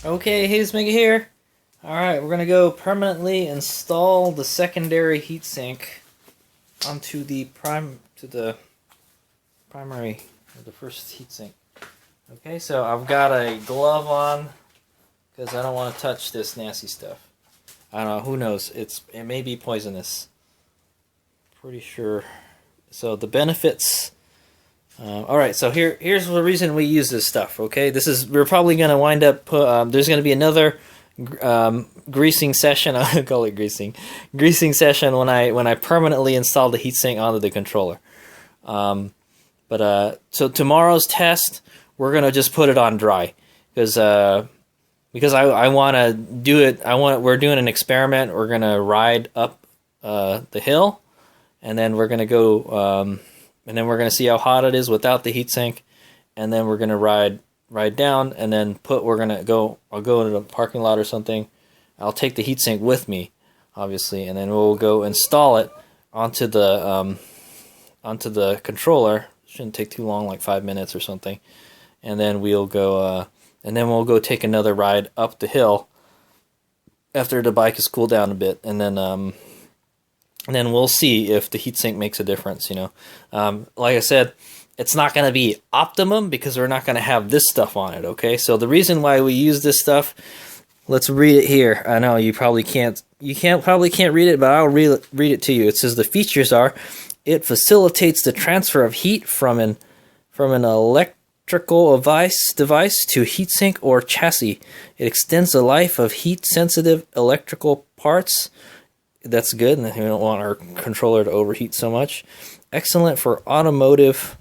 Okay, Heatsink here. Alright, we're gonna go permanently install the secondary heatsink onto the primary, or the first heatsink. Okay, so I've got a glove on because I don't want to touch this nasty stuff. I don't know, who knows? It may be poisonous. Pretty sure. So the benefits. Alright, so here's the reason we use this stuff, okay? We're probably going to wind up, there's going to be another greasing session, I'll call it greasing session when I permanently install the heatsink onto the controller. So tomorrow's test, we're going to just put it on dry, because I want to do it, we're doing an experiment, we're going to ride up the hill, and then we're going to go... and then we're going to see how hot it is without the heatsink, and then we're going to ride down, and then I'll go into the parking lot or something. I'll take the heatsink with me, obviously, and then we'll go install it onto the controller. Shouldn't take too long, like 5 minutes or something. And then we'll go take another ride up the hill after the bike has cooled down a bit, and then we'll see if the heatsink makes a difference, you know. Like I said, it's not going to be optimum because we're not going to have this stuff on it, okay? So the reason why we use this stuff, let's read it here. I know you probably can't read it, but I'll read it to you. It says the features are, it facilitates the transfer of heat from an electrical device to heatsink or chassis. It extends the life of heat-sensitive electrical parts. That's good, and we don't want our controller to overheat so much. Excellent for automotive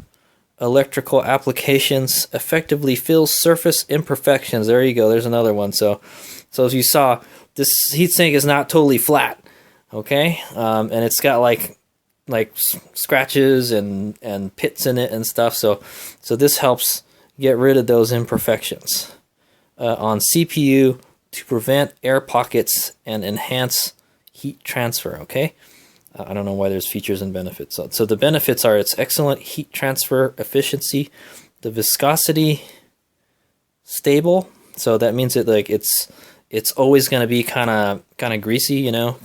electrical applications. Effectively fills surface imperfections. There you go. There's another one. So as you saw, this heatsink is not totally flat. Okay, and it's got like scratches and pits in it and stuff. So this helps get rid of those imperfections on CPU to prevent air pockets and enhance heat transfer, okay? I don't know why there's features and benefits. So the benefits are its excellent heat transfer efficiency, the viscosity stable. So that means that it's always going to be kind of greasy, you know,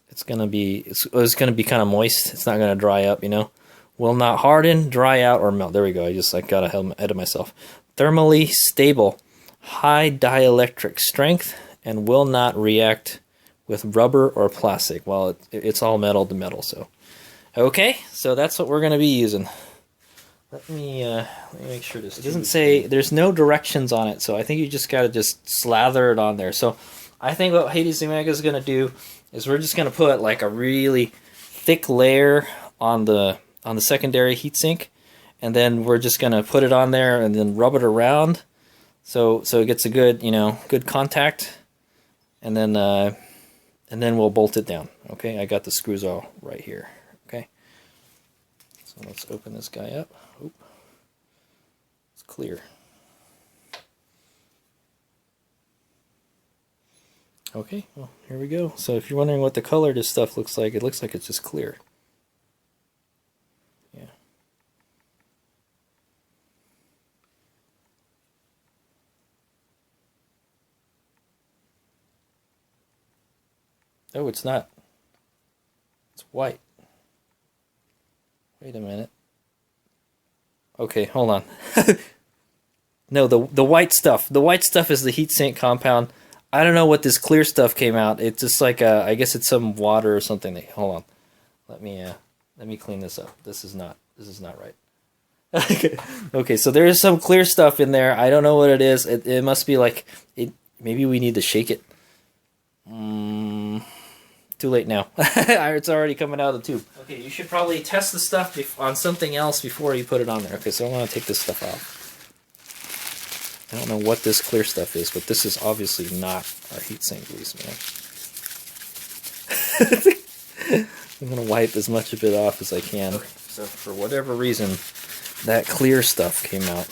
it's going to be kind of moist. It's not going to dry up, you know. Will not harden, dry out, or melt. There we go. I got ahead of myself. Thermally stable, high dielectric strength, and will not react with rubber or plastic. Well, it's all metal to metal, so. Okay, so that's what we're going to be using. Let me make sure this... It doesn't say... There's no directions on it, so I think you just got to slather it on there. So I think what Heatsink is going to do is we're just going to put like a really thick layer on the secondary heatsink, and then we're just going to put it on there and then rub it around so it gets a good, you know, good contact, and then we'll bolt it down. Okay, I got the screws all right here. Okay, so let's open this guy up. Oop. It's clear. Okay, well, here we go. So if you're wondering what the color of this stuff looks like, it looks like it's just clear. Yeah. Oh, it's not. It's white. Wait a minute. Okay, hold on. No, the white stuff. The white stuff is the heatsink compound. I don't know what this clear stuff came out. It's just like I guess it's some water or something. Hold on. Let me clean this up. This is not right. Okay, so there is some clear stuff in there. I don't know what it is. It must be like maybe we need to shake it. Too late now. It's already coming out of the tube. Okay, you should probably test the stuff on something else before you put it on there. Okay, so I'm going to take this stuff off. I don't know what this clear stuff is, but this is obviously not our heatsink grease, man. I'm going to wipe as much of it off as I can. Okay, so for whatever reason, that clear stuff came out.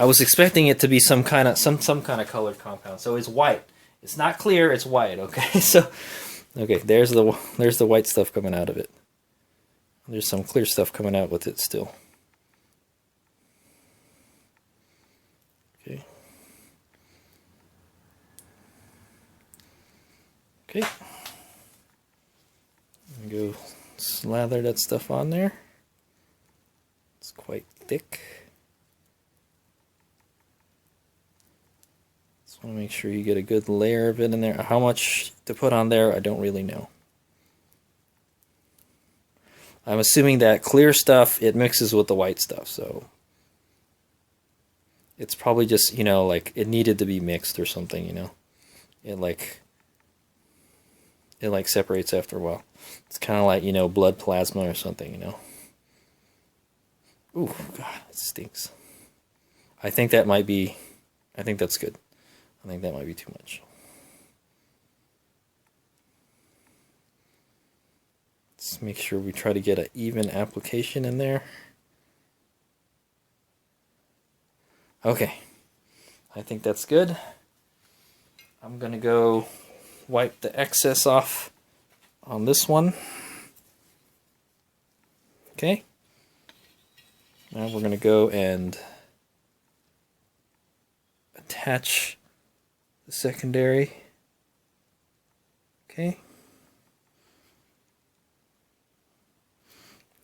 I was expecting it to be some kind of colored compound. So it's white. It's not clear, it's white, okay? So okay, there's the white stuff coming out of it. There's some clear stuff coming out with it still. Okay. Okay. Go slather that stuff on there. It's quite thick. Just want to make sure you get a good layer of it in there. How much to put on there, I don't really know. I'm assuming that clear stuff, it mixes with the white stuff, so it's probably just, you know, like it needed to be mixed or something, you know. It like separates after a while. It's kind of like, you know, blood plasma or something, you know. Ooh, God, it stinks. I think that might be, I think that's good. I think that might be too much. Let's make sure we try to get an even application in there. Okay, I think that's good. I'm gonna go wipe the excess off on this one. Okay, now we're gonna go and attach the secondary. Okay.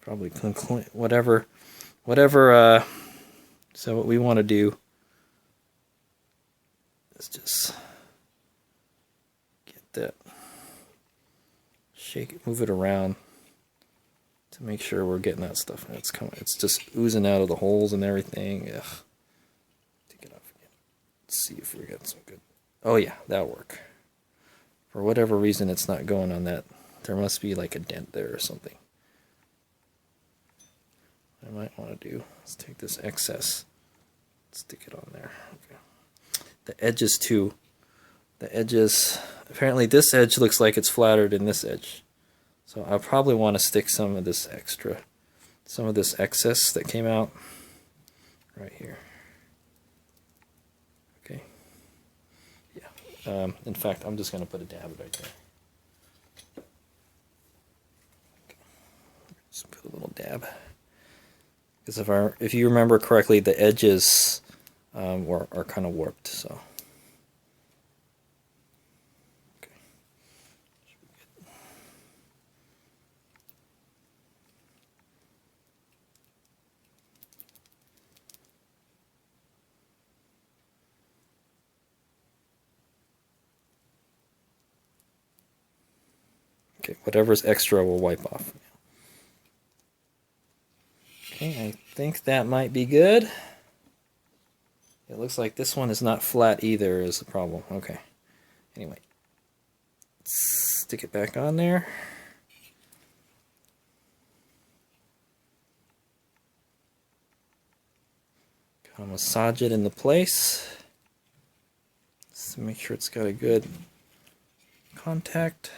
Probably whatever. So what we want to do is just get that, shake it, move it around to make sure we're getting that stuff. It's coming. It's just oozing out of the holes and everything. Ugh. Take it off again. Let's see if we got some good. Oh yeah, that'll work. For whatever reason, it's not going on that. There must be like a dent there or something. I might want to do, let's take this excess, stick it on there. Okay. The edges too. The edges, apparently this edge looks like it's flatter than this edge. So I probably want to stick some of this extra, some of this excess that came out right here. Okay. Yeah. In fact, I'm just going to put a dab right there. Okay. Just put a little dab. Because if you remember correctly, the edges are kind of warped. So, okay. Okay, whatever's extra we'll wipe off. Okay, I think that might be good. It looks like this one is not flat either is the problem. Okay. Anyway. Stick it back on there. Kind of massage it into place. Just to make sure it's got a good contact.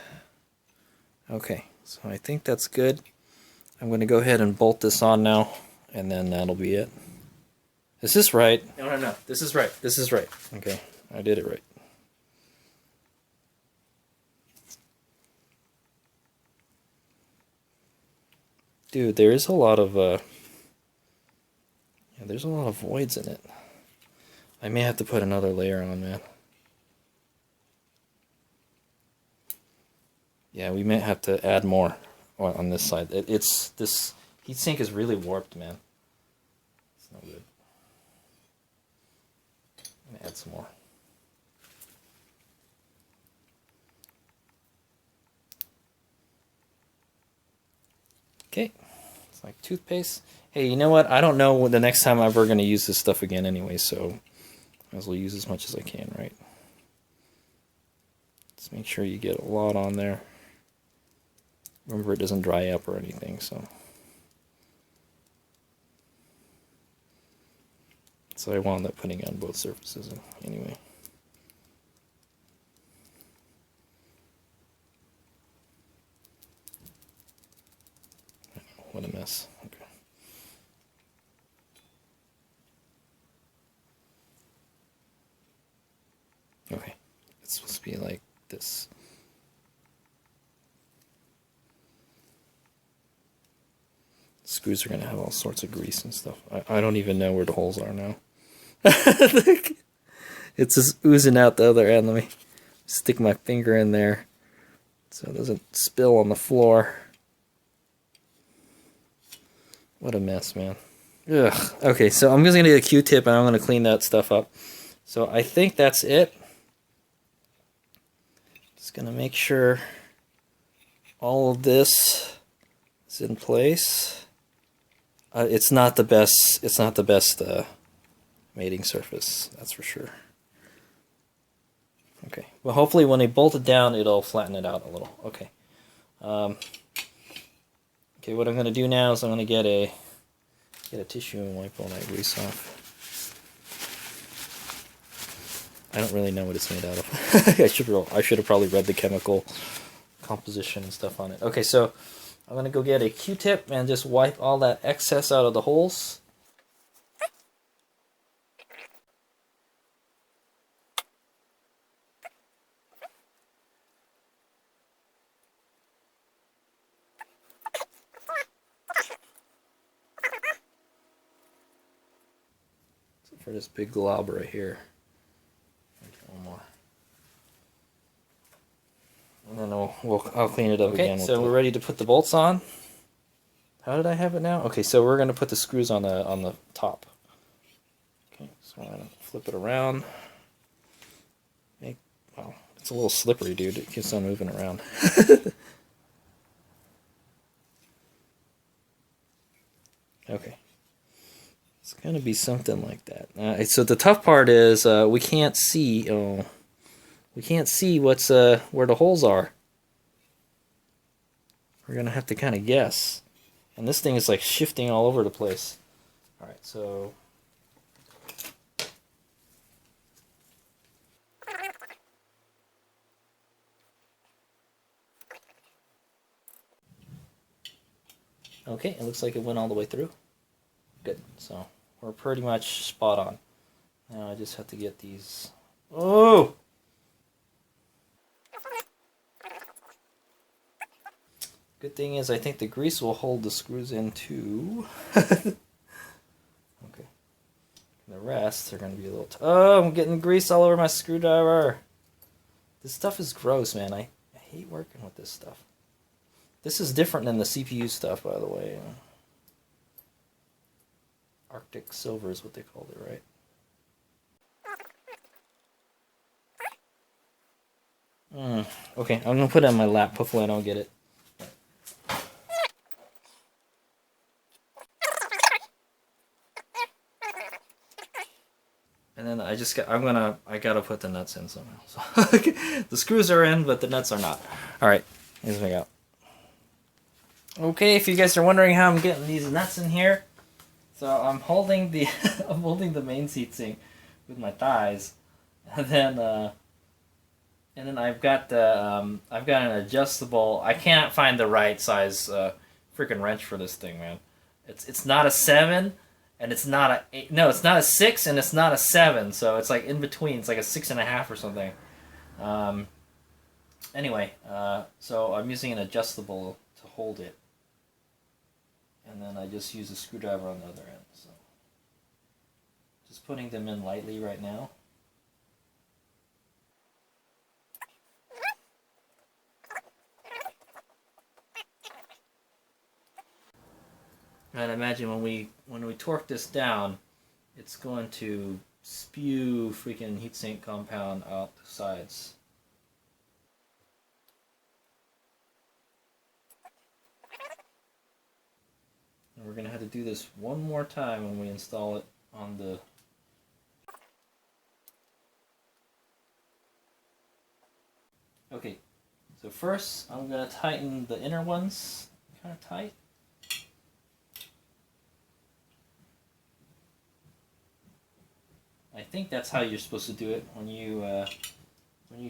Okay, so I think that's good. I'm going to go ahead and bolt this on now, and then that'll be it. Is this right? No. This is right. This is right. Okay, I did it right. Dude, there is a lot of there's a lot of voids in it. I may have to put another layer on, man. Yeah, we may have to add more on this side. This heatsink is really warped, man. It's no good. I'm gonna add some more. Okay, it's like toothpaste. Hey, you know what? I don't know when the next time I'm ever going to use this stuff again anyway, so might as well use as much as I can, right? Just make sure you get a lot on there. Remember, it doesn't dry up or anything, so. So I wound up putting on both surfaces anyway. What a mess. Okay. Okay. It's supposed to be like this. Screws are going to have all sorts of grease and stuff. I don't even know where the holes are now. It's just oozing out the other end. Let me stick my finger in there so it doesn't spill on the floor. What a mess, man. Ugh. Okay, so I'm just going to get a Q-tip and I'm going to clean that stuff up. So I think that's it. Just going to make sure all of this is in place. It's not the best. It's not the best mating surface. That's for sure. Okay. Well, hopefully when they bolt it down, it'll flatten it out a little. Okay. Okay. What I'm going to do now is I'm going to get a tissue and wipe all that grease off. I don't really know what it's made out of. I should have probably read the chemical composition and stuff on it. Okay, so I'm going to go get a Q-tip and just wipe all that excess out of the holes. So for this big glob right here. One more. And then I'll clean it up again. Okay, so we're ready to put the bolts on. How did I have it now? Okay, so we're going to put the screws on the top. Okay, so I'm going to flip it around. Well, it's a little slippery, dude. It keeps on moving around. Okay. It's going to be something like that. So the tough part is we can't see. We can't see what's where the holes are. We're gonna have to kind of guess, and this thing is like shifting all over the place. All right, so okay, it looks like it went all the way through. Good. So we're pretty much spot on. Now I just have to get these. Oh. Good thing is I think the grease will hold the screws in too. Okay. The rest are going to be a little... Oh, I'm getting grease all over my screwdriver. This stuff is gross, man. I hate working with this stuff. This is different than the CPU stuff, by the way. Arctic silver is what they called it, right? Okay, I'm going to put it on my lap. Hopefully I don't get it. And then I gotta put the nuts in somehow. So the screws are in, but the nuts are not. All right, here's what I got. Okay, if you guys are wondering how I'm getting these nuts in here, so I'm holding the I'm holding the main heatsink with my thighs, and then I've got an adjustable. I can't find the right size freaking wrench for this thing, man. It's not a 7. And it's not a 8. No, it's not a 6 and it's not a 7. So it's like in between. It's like a 6.5 or something. Anyway, so I'm using an adjustable to hold it. And then I just use a screwdriver on the other end. So just putting them in lightly right now. And imagine when we torque this down, it's going to spew freaking heatsink compound out the sides. And we're going to have to do this one more time when we install it on the... Okay, so first I'm going to tighten the inner ones kind of tight. think that's how you're supposed to do it when you're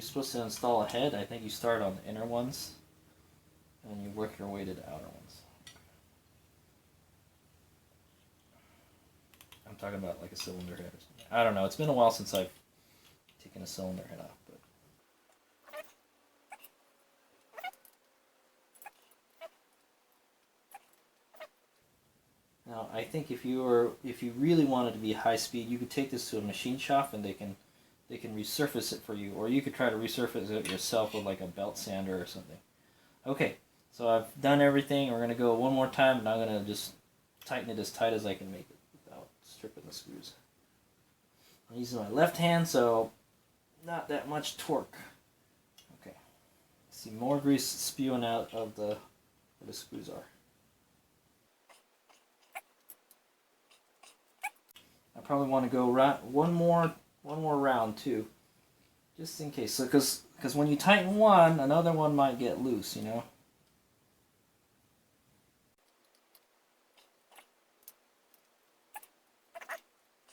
supposed to install a head. I think you start on the inner ones and you work your way to the outer ones. I'm talking about like a cylinder head or something. I don't know. It's been a while since I've taken a cylinder head off, but. Now, I think if you really wanted to be high speed, you could take this to a machine shop and they can resurface it for you, or you could try to resurface it yourself with like a belt sander or something. Okay, so I've done everything. We're gonna go one more time, and I'm gonna just tighten it as tight as I can make it without stripping the screws. I'm using my left hand, so not that much torque. Okay, see more grease spewing out of where the screws are. I probably want to go one more round too, just in case. So, because when you tighten one, another one might get loose, you know.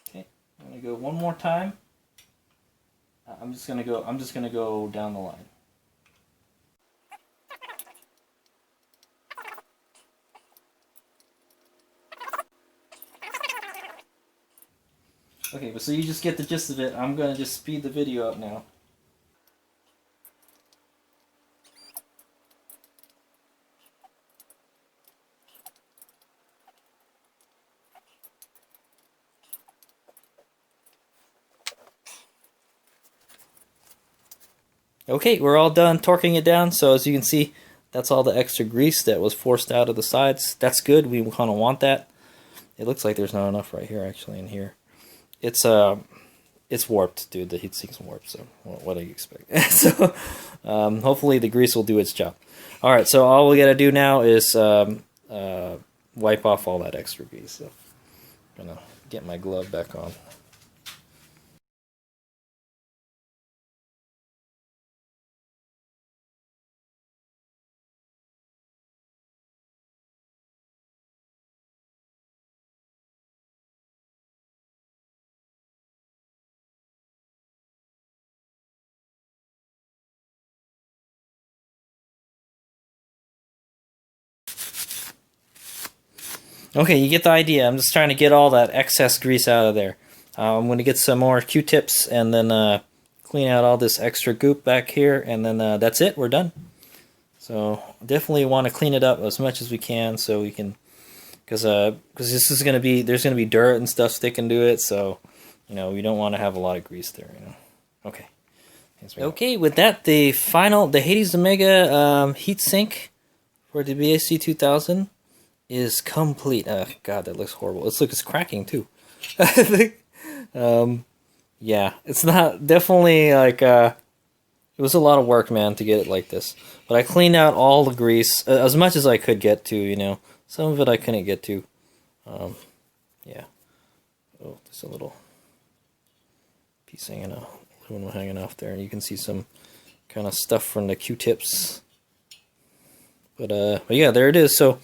Okay, I'm gonna go one more time. I'm just gonna go down the line. Okay, but so you just get the gist of it. I'm gonna just speed the video up now. Okay, we're all done torquing it down. So as you can see, that's all the extra grease that was forced out of the sides. That's good. We kind of want that. It looks like there's not enough right here, actually, in here. It's warped, dude. The heatsink's warped, so what do you expect? So hopefully the grease will do its job. All right, so all we gotta do now is wipe off all that extra grease. So I'm gonna get my glove back on. Okay, you get the idea. I'm just trying to get all that excess grease out of there. I'm going to get some more Q-tips and then clean out all this extra goop back here, and then that's it. We're done. So definitely want to clean it up as much as we can, so we can, because this is going to be, there's going to be dirt and stuff sticking to it, so you know we don't want to have a lot of grease there. You know. Okay. Okay, with that, the Hades Omega heatsink for the BAC2000 is complete. God, that looks horrible. It's cracking too. Yeah, it's not, definitely like it was a lot of work, man, to get it like this. But I cleaned out all the grease as much as I could get to. You know, some of it I couldn't get to. Yeah. Oh, there's a little piece hanging out, little one hanging off there, and you can see some kind of stuff from the Q-tips. But yeah, there it is. So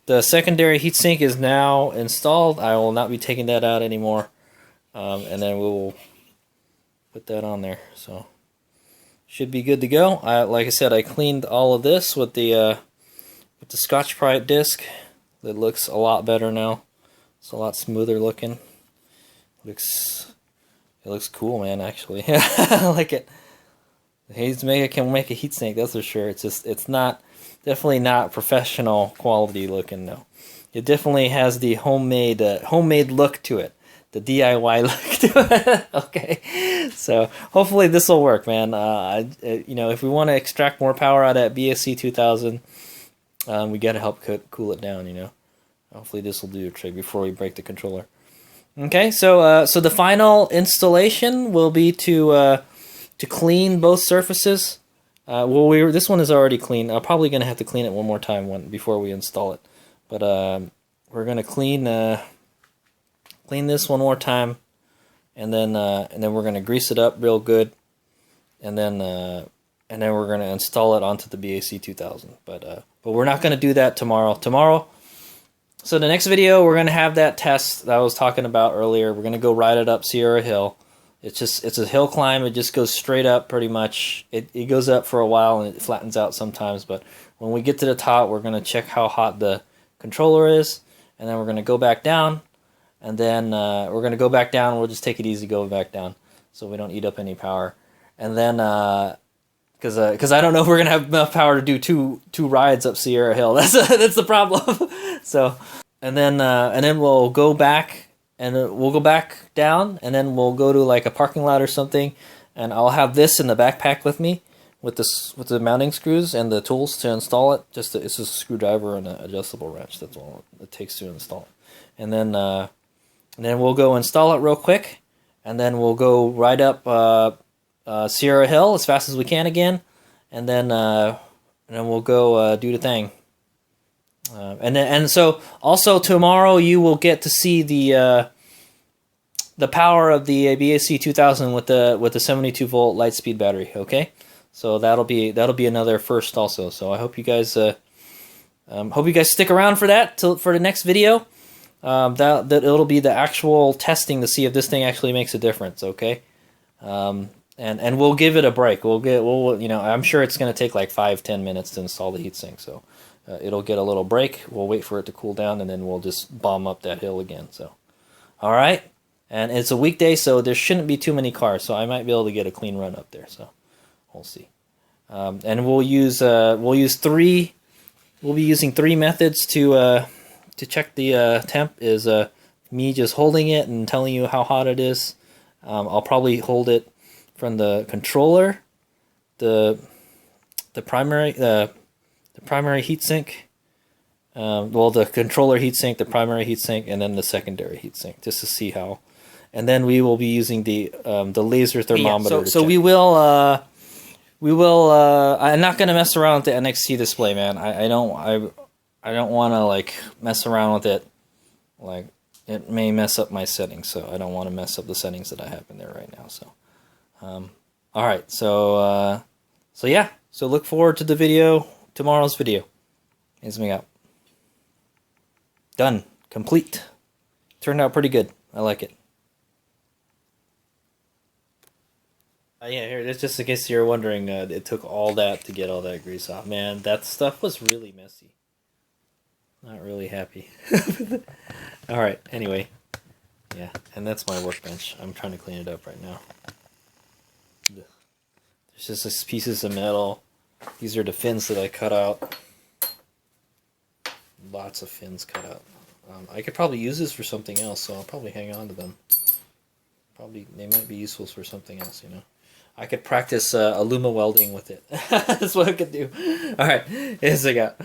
the secondary heatsink is now installed. I will not be taking that out anymore, and then we will put that on there. So should be good to go. Like I said, I cleaned all of this with the Scotch-Brite disc. It looks a lot better now. It's a lot smoother looking. It looks cool, man. Actually, I like it. The Hades Omega can make a heatsink, that's for sure. It's not. Definitely not professional quality looking, though. It definitely has the homemade look to it, the DIY look to it. Okay, so hopefully this will work, man. You know, if we want to extract more power out of that BAC2000, we got to help cool it down. You know, hopefully this will do a trick before we break the controller. Okay, so the final installation will be to clean both surfaces. Well, this one is already clean. I'm probably going to have to clean it one more time before we install it. But we're going to clean this one more time, and then we're going to grease it up real good, and then we're going to install it onto the BAC2000. But we're not going to do that tomorrow. So the next video, we're going to have that test that I was talking about earlier. We're going to go ride it up Sierra Hill. it's a hill climb. It just goes straight up pretty much. It goes up for a while and it flattens out sometimes. But when we get to the top, we're going to check how hot the controller is. And then we're going to go back down. And then we're going to go back down. We'll just take it easy going back down so we don't eat up any power. And then, because I don't know if we're going to have enough power to do two rides up Sierra Hill. That's the problem. So, and then we'll go back. And we'll go back down, and then we'll go to like a parking lot or something, and I'll have this in the backpack with me, with the mounting screws and the tools to install it. It's just a screwdriver and an adjustable wrench. That's all it takes to install it. And then we'll go install it real quick, and then we'll go right up Sierra Hill as fast as we can again, and then we'll go do the thing. And so also tomorrow you will get to see the power of the BAC2000 with the 72 volt Lightspeed battery. Okay, so that'll be another first also. So I hope you guys stick around for that for the next video. That it'll be the actual testing to see if this thing actually makes a difference. Okay, and we'll give it a break. I'm sure it's going to take like 5-10 minutes to install the heatsink. So. It'll get a little break. We'll wait for it to cool down, and then we'll just bomb up that hill again. So, all right. And it's a weekday, so there shouldn't be too many cars. So I might be able to get a clean run up there. So we'll see. And we'll use three. We'll be using 3 methods to check the temp. Is me just holding it and telling you how hot it is. I'll probably hold it from the controller, the primary heatsink, the controller heatsink, the primary heatsink, and then the secondary heatsink, just to see how. And then we will be using the laser thermometer. Yeah, so we will. I'm not gonna mess around with the NXT display, man. I don't want to like mess around with it. Like it may mess up my settings, so I don't want to mess up the settings that I have in there right now. So, all right. So yeah. So look forward to the video. Tomorrow's video. Here's me out. Done. Complete. Turned out pretty good. I like it. Yeah, here, it's just in case you're wondering, it took all that to get all that grease off. Man, that stuff was really messy. Not really happy. Alright, anyway. Yeah, and that's my workbench. I'm trying to clean it up right now. There's just these pieces of metal. These are the fins that I cut out. Lots of fins cut out. I could probably use this for something else, so I'll probably hang on to them. Probably they might be useful for something else, you know. I could practice aluma welding with it. That's what I could do. All right, here's what I got.